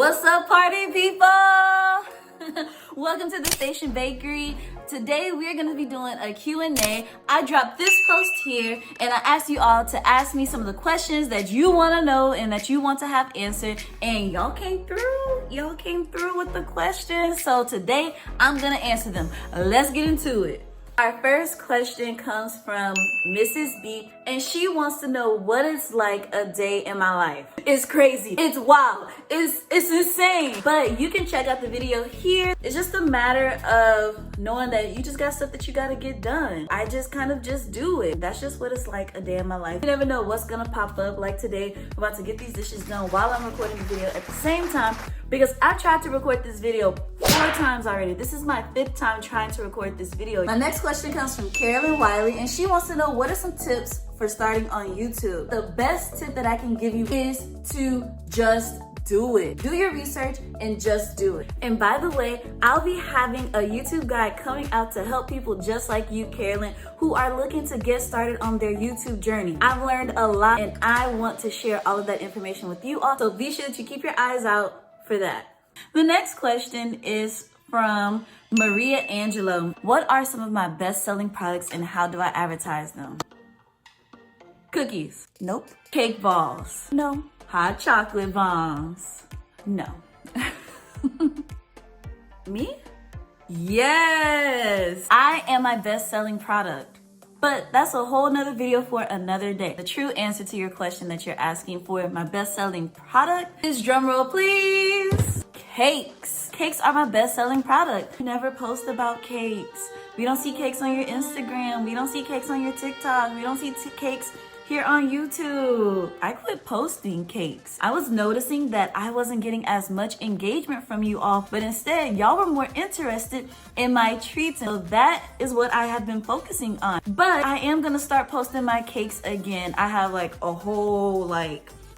What's up, party people? Welcome to the Station Bakery. Today we're going to be doing a Q&A. I dropped this post here and I asked you all to ask me some of the questions that you want to know and that you want to have answered, and y'all came through. Y'all came through with the questions. So today I'm going to answer them. Let's get into it. Our first question comes from Mrs. B, and she wants to know what it's like a day in my life. It's crazy. It's wild. It's insane. But you can check out the video here. It's just a matter of knowing that you just got stuff that you got to get done. I just kind of just do it. That's just what it's like a day in my life. You never know what's going to pop up. Like today, I'm about to get these dishes done while I'm recording the video at the same time, because I tried to record this video 4 times already. This is my 5th time trying to record this video. My next question comes from Carolyn Wiley, and she wants to know what are some tips for starting on YouTube. The best tip that I can give you is to just do it. Do your research and just do it. And by the way, I'll be having a YouTube guide coming out to help people just like you, Carolyn, who are looking to get started on their YouTube journey. I've learned a lot and I want to share all of that information with you all. So be sure that you keep your eyes out for that. The next question is from Maria Angelo. What are some of my best-selling products and how do I advertise them? Cookies. Nope. Cake balls. No. Hot chocolate bombs. No. Me? Yes. I am my best-selling product. But that's a whole nother video for another day. The true answer to your question that you're asking for my best-selling product is, drumroll please, cakes. Cakes are my best-selling product. We never post about cakes. We don't see cakes on your Instagram. We don't see cakes on your TikTok. We don't see cakes here on YouTube. I quit posting cakes. I was noticing that I wasn't getting as much engagement from you all, but instead y'all were more interested in my treats. So that is what I have been focusing on. But I am gonna start posting my cakes again. I have like a whole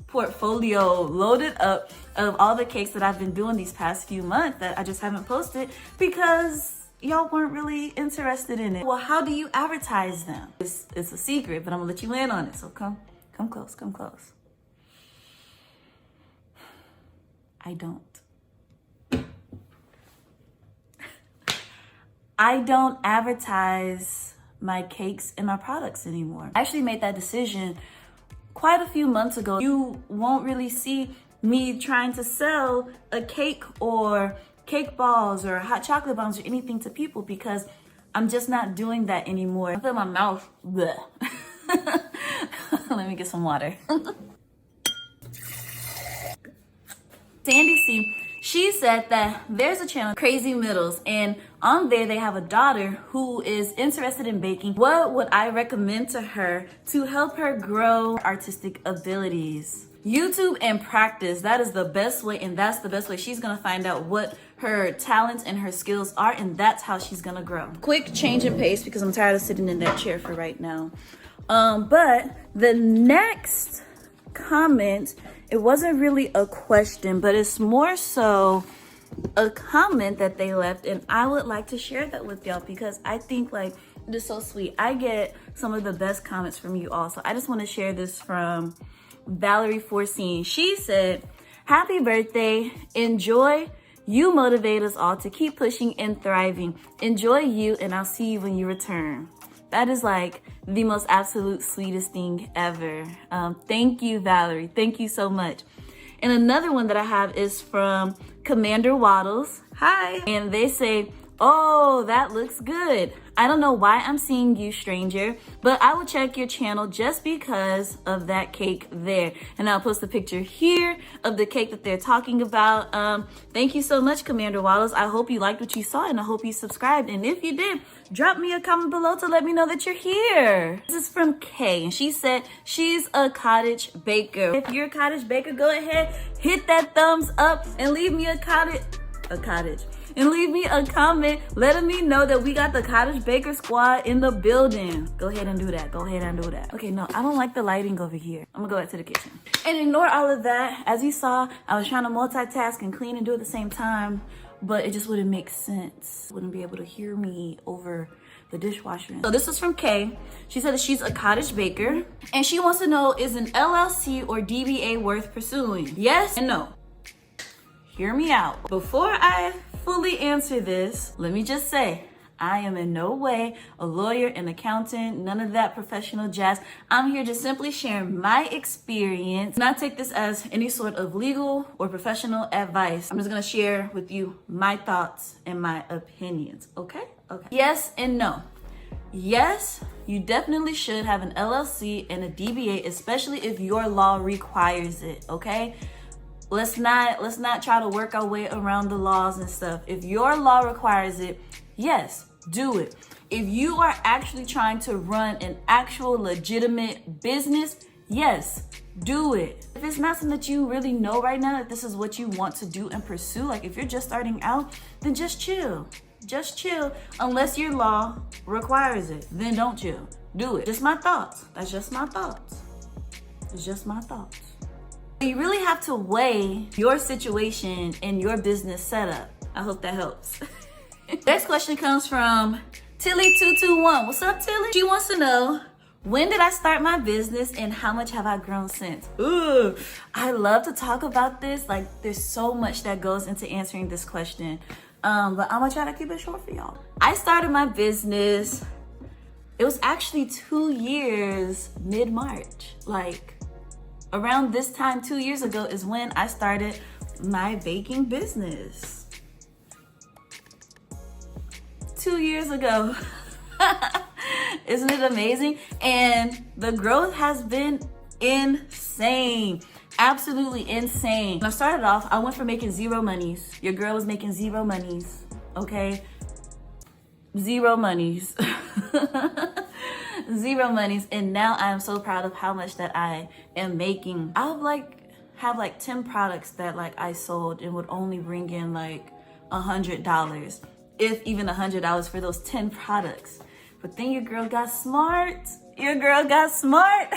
portfolio loaded up of all the cakes that I've been doing these past few months that I just haven't posted because y'all weren't really interested in it. Well, how do you advertise them? It's a secret, but I'm gonna let you in on it. So come close, come close. I don't advertise my cakes and my products anymore. I actually made that decision quite a few months ago. You won't really see me trying to sell a cake or cake balls or hot chocolate bombs or anything to people because I'm just not doing that anymore. I feel my mouth. Bleh. Let me get some water. Sandy C, she said that there's a channel, Crazy Middles, and on there they have a daughter who is interested in baking. What would I recommend to her to help her grow artistic abilities? YouTube and practice. That is the best way, and that's the best way she's gonna find out what her talents and her skills are, and that's how she's gonna grow. Quick change in pace because I'm tired of sitting in that chair for right now. But the next comment, it wasn't really a question, but it's more so a comment that they left, and I would like to share that with y'all because I think it is so sweet. I get some of the best comments from you all, so I just want to share this from Valerie Forcine. She said, happy birthday, enjoy. You motivate us all to keep pushing and thriving. Enjoy you, and I'll see you when you return. That is the most absolute sweetest thing ever. Thank you, Valerie. Thank you so much. And another one that I have is from Commander Waddles. Hi. And they say, oh, that looks good. I don't know why I'm seeing you, stranger, but I will check your channel just because of that cake there. And I'll post a picture here of the cake that they're talking about. Thank you so much, Commander Wallace. I hope you liked what you saw and I hope you subscribed. And if you did, drop me a comment below to let me know that you're here. This is from Kay, and she said she's a cottage baker. If you're a cottage baker, go ahead, hit that thumbs up and leave me a comment letting me know that we got the Cottage Baker Squad in the building. Go ahead and do that. Go ahead and do that. Okay, no, I don't like the lighting over here. I'm gonna go back to the kitchen. And ignore all of that. As you saw, I was trying to multitask and clean and do it at the same time, but it just wouldn't make sense. Wouldn't be able to hear me over the dishwasher. So this is from Kay. She said that she's a cottage baker and she wants to know, is an LLC or DBA worth pursuing? Yes and no. hear me out. Before I fully answer this, let me just say, I am in no way a lawyer, an accountant, none of that professional jazz. I'm here just simply sharing my experience. Not take this as any sort of legal or professional advice. I'm just gonna share with you my thoughts and my opinions, okay? Okay. Yes and no. Yes, you definitely should have an LLC and a DBA, especially if your law requires it, okay? Let's not try to work our way around the laws and stuff. If your law requires it, yes, do it. If you are actually trying to run an actual legitimate business, yes, do it. If it's not something that you really know right now that this is what you want to do and pursue, like if you're just starting out, then just chill. Just chill. Unless your law requires it, then don't chill. Do it. Just my thoughts. That's just my thoughts. It's just my thoughts. You really have to weigh your situation and your business setup. I hope that helps. Next question comes from Tilly221. What's up, Tilly? She wants to know, when did I start my business and how much have I grown since? Ooh, I love to talk about this. Like, there's so much that goes into answering this question. But I'm gonna try to keep it short for y'all. I started my business, it was actually 2 years mid-March. Like, around this time 2 years ago is when I started my baking business. 2 years ago. Isn't it amazing? And the growth has been insane. Absolutely insane. When I started off, I went from making zero monies. Your girl was making zero monies, okay? Zero monies. Zero monies. And now I am so proud of how much that I am making. I would have like 10 products that like I sold and would only bring in like $100. If even $100 for those 10 products. But then your girl got smart. Your girl got smart.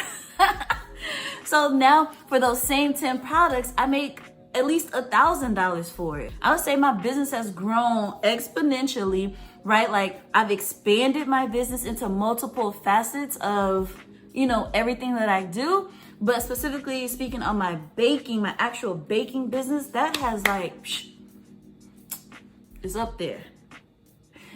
So now for those same 10 products, I make at least $1,000 for it. I would say my business has grown exponentially, right? Like, I've expanded my business into multiple facets of, you know, everything that I do. But specifically speaking on my baking, my actual baking business, that has like, is up there.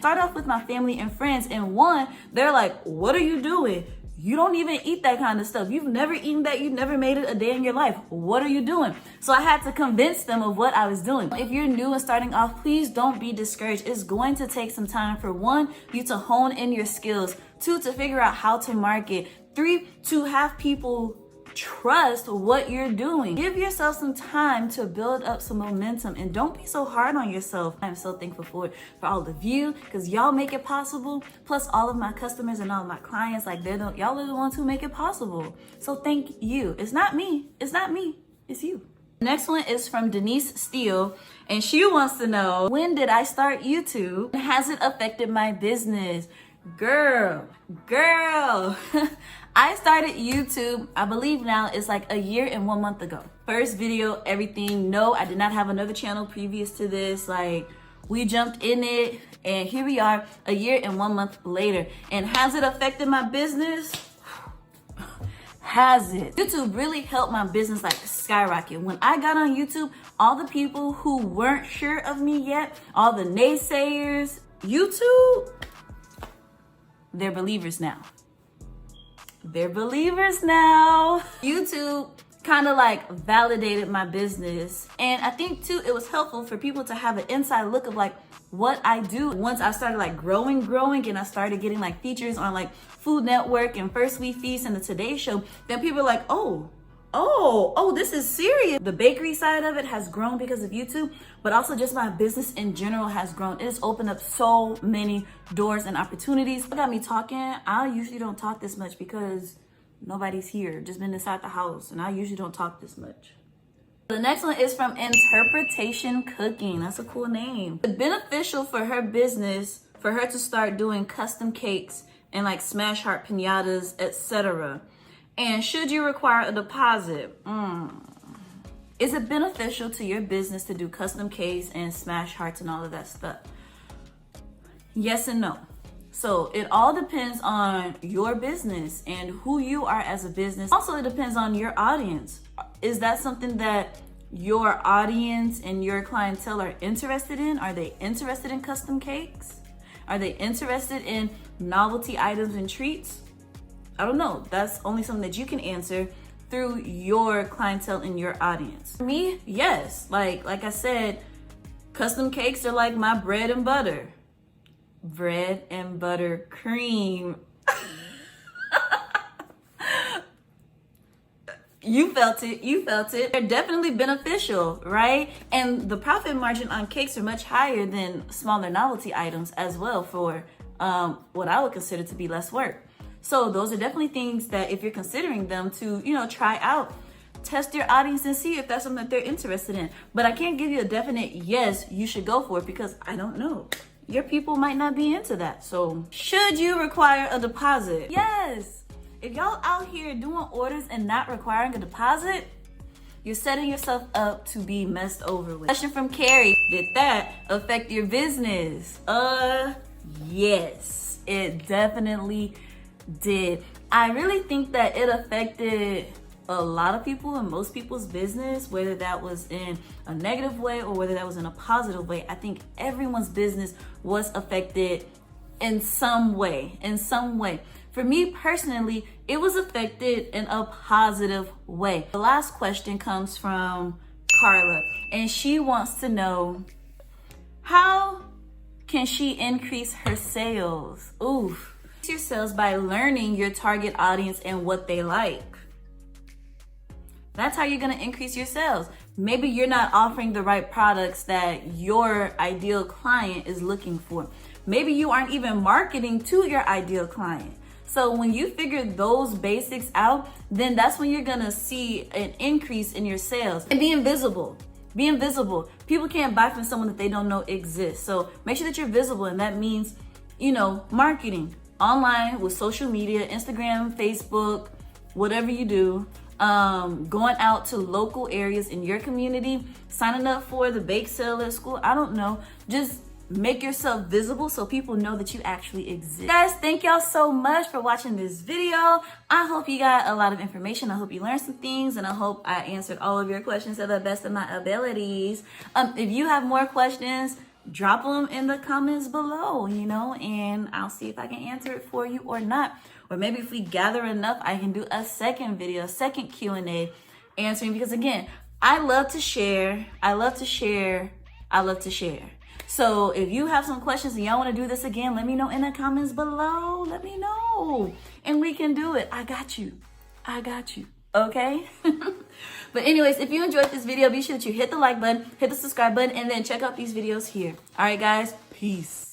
Start off with my family and friends, and one, they're like, what are you doing? You don't even eat that kind of stuff. You've never eaten that. You've never made it a day in your life. What are you doing? So I had to convince them of what I was doing. If you're new and starting off, please don't be discouraged. It's going to take some time for one, you to hone in your skills, two, to figure out how to market, three, to have people trust what you're doing. Give yourself some time to build up some momentum, and don't be so hard on yourself. I'm so thankful for all of you, because y'all make it possible. Plus all of my customers and all of my clients, like y'all are the ones who make it possible. So thank you. It's not me. It's not me. It's you. Next one is from Denise Steele, and she wants to know, when did I start YouTube? Has it affected my business? Girl. I started YouTube, I believe now it's like a year and 1 month ago. First video, everything. No, I did not have another channel previous to this. Like, we jumped in it, and here we are a year and 1 month later. And has it affected my business? Has it? YouTube really helped my business like skyrocket. When I got on YouTube, all the people who weren't sure of me yet, all the naysayers, YouTube, they're believers now. They're believers now. YouTube kind of like validated my business. And I think too, it was helpful for people to have an inside look of like what I do. Once I started like growing, and I started getting like features on like Food Network and First We Feast and the Today Show, then people are like, oh, this is serious. The bakery side of it has grown because of YouTube, but also just my business in general has grown. It has opened up so many doors and opportunities. It got me talking. I usually don't talk this much because nobody's here, just been inside the house, and I usually don't talk this much. The next one is from Interpretation Cooking. That's a cool name. It's beneficial for her business for her to start doing custom cakes and like smash heart piñatas, etc. And should you require a deposit? Is it beneficial to your business to do custom cakes and smash hearts and all of that stuff? Yes and no. So it all depends on your business and who you are as a business. Also, it depends on your audience. Is that something that your audience and your clientele are interested in. Are they interested in custom cakes? Are they interested in novelty items and treats? I don't know. That's only something that you can answer through your clientele and your audience. For me, yes. Like I said, custom cakes are like my bread and butter. Bread and butter cream. You felt it. They're definitely beneficial, right? And the profit margin on cakes are much higher than smaller novelty items as well for what I would consider to be less work. So those are definitely things that if you're considering them to, try out, test your audience and see if that's something that they're interested in. But I can't give you a definite yes, you should go for it because I don't know. Your people might not be into that. So should you require a deposit? Yes. If y'all out here doing orders and not requiring a deposit, you're setting yourself up to be messed over with. Question from Carrie, did that affect your business? Yes, it definitely did. I really think that it affected a lot of people and most people's business, whether that was in a negative way or whether that was in a positive way. I think everyone's business was affected in some way. For me personally, it was affected in a positive way. The last question comes from Carla, and she wants to know, how can she increase her sales? Oof. Increase your sales by learning your target audience and what they like. That's how you're gonna increase your sales. Maybe you're not offering the right products that your ideal client is looking for. Maybe you aren't even marketing to your ideal client. So when you figure those basics out, then that's when you're gonna see an increase in your sales. And be invisible. Be invisible. People can't buy from someone that they don't know exists. So make sure that you're visible, and that means, marketing online with social media, Instagram, Facebook, whatever you do. Going out to local areas in your community, signing up for the bake sale at school. I don't know. Just make yourself visible so people know that you actually exist. Guys, thank y'all so much for watching this video. I hope you got a lot of information. I hope you learned some things, and I hope I answered all of your questions to the best of my abilities. If you have more questions, drop them in the comments below, and I'll see if I can answer it for you or not. Or maybe if we gather enough, I can do a second video, a second Q&A answering, because again, I love to share. So if you have some questions and y'all want to do this again, let me know in the comments below. Let me know. And we can do it. I got you. Okay? But anyways, if you enjoyed this video, be sure that you hit the like button, hit the subscribe button, and then check out these videos here. All right, guys. Peace.